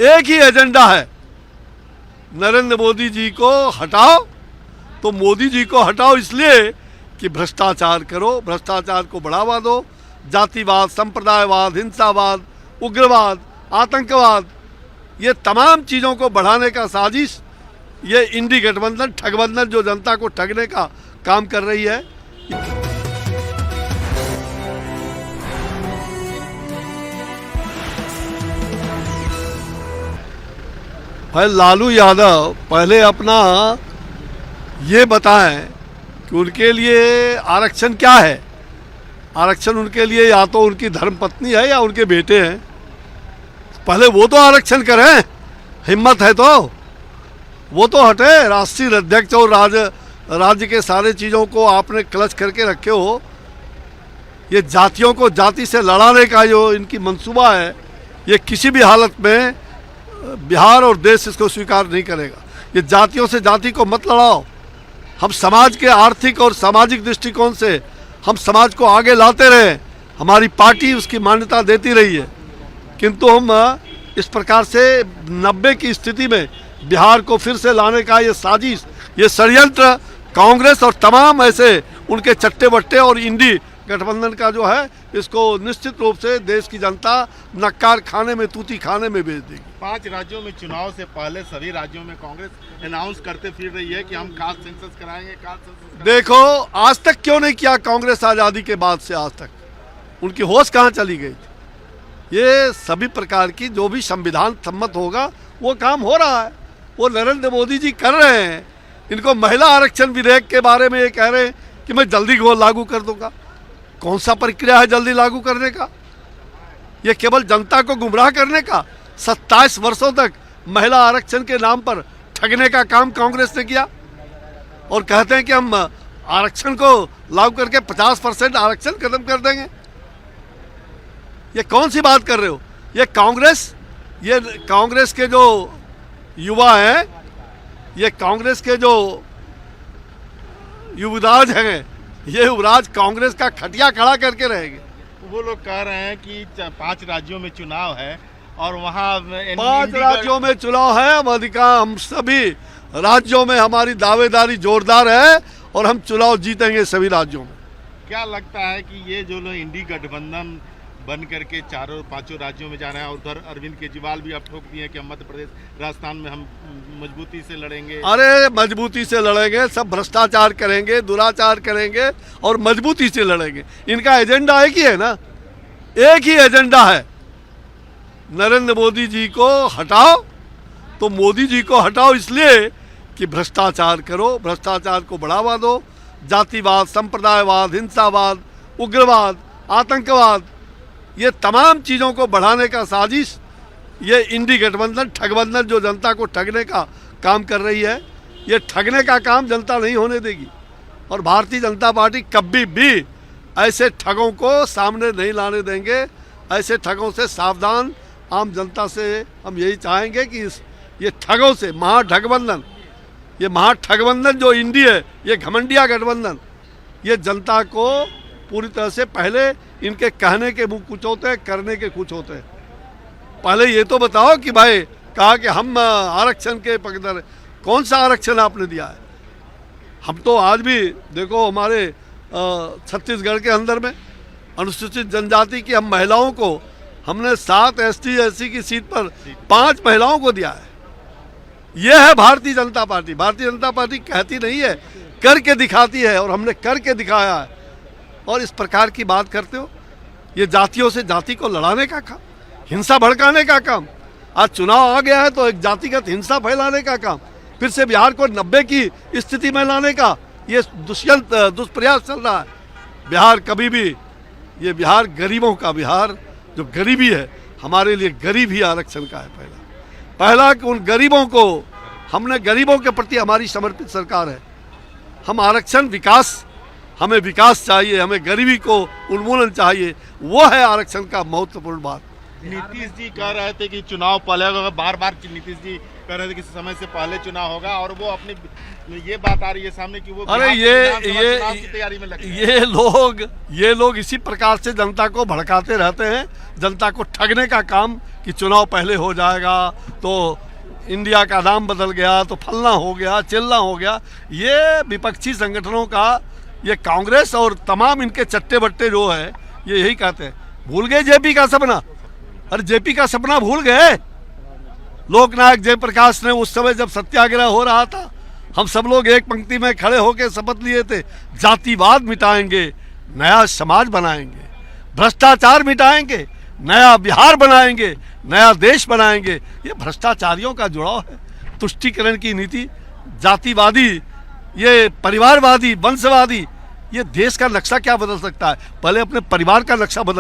एक ही एजेंडा है, नरेंद्र मोदी जी को हटाओ। तो मोदी जी को हटाओ इसलिए कि भ्रष्टाचार करो, भ्रष्टाचार को बढ़ावा दो, जातिवाद, संप्रदायवाद, हिंसावाद, उग्रवाद, आतंकवाद, ये तमाम चीज़ों को बढ़ाने का साजिश ये इंडी गठबंधन, ठगबंधन जो जनता को ठगने का काम कर रही है। भाई लालू यादव पहले अपना ये बताएं कि उनके लिए आरक्षण क्या है। आरक्षण उनके लिए या तो उनकी धर्मपत्नी है या उनके बेटे हैं। पहले वो तो आरक्षण करें, हिम्मत है तो वो तो हटे। राष्ट्रीय अध्यक्ष और राज्य के सारे चीज़ों को आपने क्लच करके रखे हो। ये जातियों को जाति से लड़ाने का जो इनकी मंसूबा है, ये किसी भी हालत में बिहार और देश इसको स्वीकार नहीं करेगा। ये जातियों से जाति को मत लड़ाओ। हम समाज के आर्थिक और सामाजिक दृष्टिकोण से हम समाज को आगे लाते रहे, हमारी पार्टी उसकी मान्यता देती रही है, किंतु हम इस प्रकार से 90 की स्थिति में बिहार को फिर से लाने का ये साजिश, ये षड्यंत्र कांग्रेस और तमाम ऐसे उनके चट्टे बट्टे और इंडी गठबंधन का जो है, इसको निश्चित रूप से देश की जनता नक्कार खाने में, तूती खाने में भेज देगी। 5 राज्यों में चुनाव से पहले सभी राज्यों में कांग्रेस अनाउंस करते फिर रही है कि हम कास्ट सेंसस कराएंगे, कास्ट सेंसस। देखो आज तक क्यों नहीं किया कांग्रेस, आज़ादी के बाद से आज तक उनकी होश कहाँ चली गई थी। ये सभी प्रकार की जो भी संविधान सम्मत होगा वो काम हो रहा है, वो नरेंद्र मोदी जी कर रहे हैं। इनको महिला आरक्षण विधेयक के बारे में ये कह रहे हैं कि मैं जल्दी लागू कर दूंगा। कौन सा प्रक्रिया है जल्दी लागू करने का? ये केवल जनता को गुमराह करने का। 27 वर्षों तक महिला आरक्षण के नाम पर ठगने का काम कांग्रेस ने किया और कहते हैं कि हम आरक्षण को लागू करके 50% आरक्षण खत्म कर देंगे। ये कौन सी बात कर रहे हो? ये कांग्रेस के जो युवा हैं, ये कांग्रेस के जो युवराज हैं, ये युवराज कांग्रेस का खटिया खड़ा करके रहेंगे। वो लोग कह रहे हैं कि 5 राज्यों में चुनाव है और वहाँ 5 राज्यों में चुनाव है। हम सभी राज्यों में हमारी दावेदारी जोरदार है और हम चुनाव जीतेंगे सभी राज्यों में। क्या लगता है कि ये जो लोग इंडी गठबंधन बन करके 4-5 राज्यों में जा रहे हैं, उधर अरविंद केजरीवाल भी अब ठोक दिए कि हम मध्य प्रदेश, राजस्थान में हम मजबूती से लड़ेंगे। अरे मजबूती से लड़ेंगे, सब भ्रष्टाचार करेंगे, दुराचार करेंगे और मजबूती से लड़ेंगे। इनका एजेंडा एक ही है ना, एक ही एजेंडा है, नरेंद्र मोदी जी को हटाओ। तो मोदी जी को हटाओ इसलिए कि भ्रष्टाचार करो, भ्रष्टाचार को बढ़ावा दो, जातिवाद, संप्रदायवाद, हिंसावाद, उग्रवाद, आतंकवाद, ये तमाम चीज़ों को बढ़ाने का साजिश ये इंडी गठबंधन, ठगबंधन जो जनता को ठगने का काम कर रही है। ये ठगने का काम जनता नहीं होने देगी और भारतीय जनता पार्टी कभी भी ऐसे ठगों को सामने नहीं लाने देंगे। ऐसे ठगों से सावधान आम जनता से हम यही चाहेंगे कि ये ठगों से, महाठगबंधन, ये महाठगबंधन जो इंडी है, ये घमंडिया गठबंधन, ये जनता को पूरी तरह से, पहले इनके कहने के मुँह कुछ होते हैं, करने के कुछ होते हैं। पहले ये तो बताओ कि भाई कहा कि हम आरक्षण के पक्षधर हैं, कौन सा आरक्षण आपने दिया है? हम तो आज भी देखो हमारे छत्तीसगढ़ के अंदर में अनुसूचित जनजाति की हम महिलाओं को हमने 7 ST SC की सीट पर 5 महिलाओं को दिया है। ये है भारतीय जनता पार्टी। भारतीय जनता पार्टी कहती नहीं है, करके दिखाती है और हमने करके दिखाया है। और इस प्रकार की बात करते हो, ये जातियों से जाति को लड़ाने का काम, हिंसा भड़काने का काम। आज चुनाव आ गया है तो एक जातिगत हिंसा फैलाने का काम, फिर से बिहार को 90 की स्थिति में लाने का ये दुष्प्रयास चल रहा है। बिहार कभी भी, ये बिहार गरीबों का बिहार, जो गरीबी है, हमारे लिए गरीब ही आरक्षण का है। पहला कि उन गरीबों को, हमने गरीबों के प्रति हमारी समर्पित सरकार है। हम आरक्षण, विकास, हमें विकास चाहिए, हमें गरीबी को उन्मूलन चाहिए, वो है आरक्षण का महत्वपूर्ण बात। नीतीश जी कह रहे थे कि चुनाव पहले होगा, बार बार नीतीश जी कह रहे थे कि समय से पहले चुनाव होगा, और वो अपनी ये बात आ रही है सामने कि वो अरे बिहार के विधानसभा चुनाव की तैयारी में लगे हैं। ये लोग इसी प्रकार से जनता को भड़काते रहते हैं, जनता को ठगने का काम कि चुनाव पहले हो जाएगा तो इंडिया का नाम बदल गया, तो फलना हो गया, चिल्ला हो गया। ये विपक्षी संगठनों का, ये कांग्रेस और तमाम इनके चट्टे बट्टे जो है ये यही कहते हैं। भूल गए जेपी का सपना? अरे जेपी का सपना भूल गए? लोकनायक जयप्रकाश ने उस समय जब सत्याग्रह हो रहा था, हम सब लोग एक पंक्ति में खड़े होकर शपथ लिए थे, जातिवाद मिटाएंगे, नया समाज बनाएंगे, भ्रष्टाचार मिटाएंगे, नया बिहार बनाएंगे, नया देश बनाएंगे। ये भ्रष्टाचारियों का जुड़ाव है, तुष्टीकरण की नीति, जातिवादी, ये परिवारवादी, वंशवादी। ये देश का नक्शा क्या बदल सकता है? पहले अपने परिवार का नक्शा बदल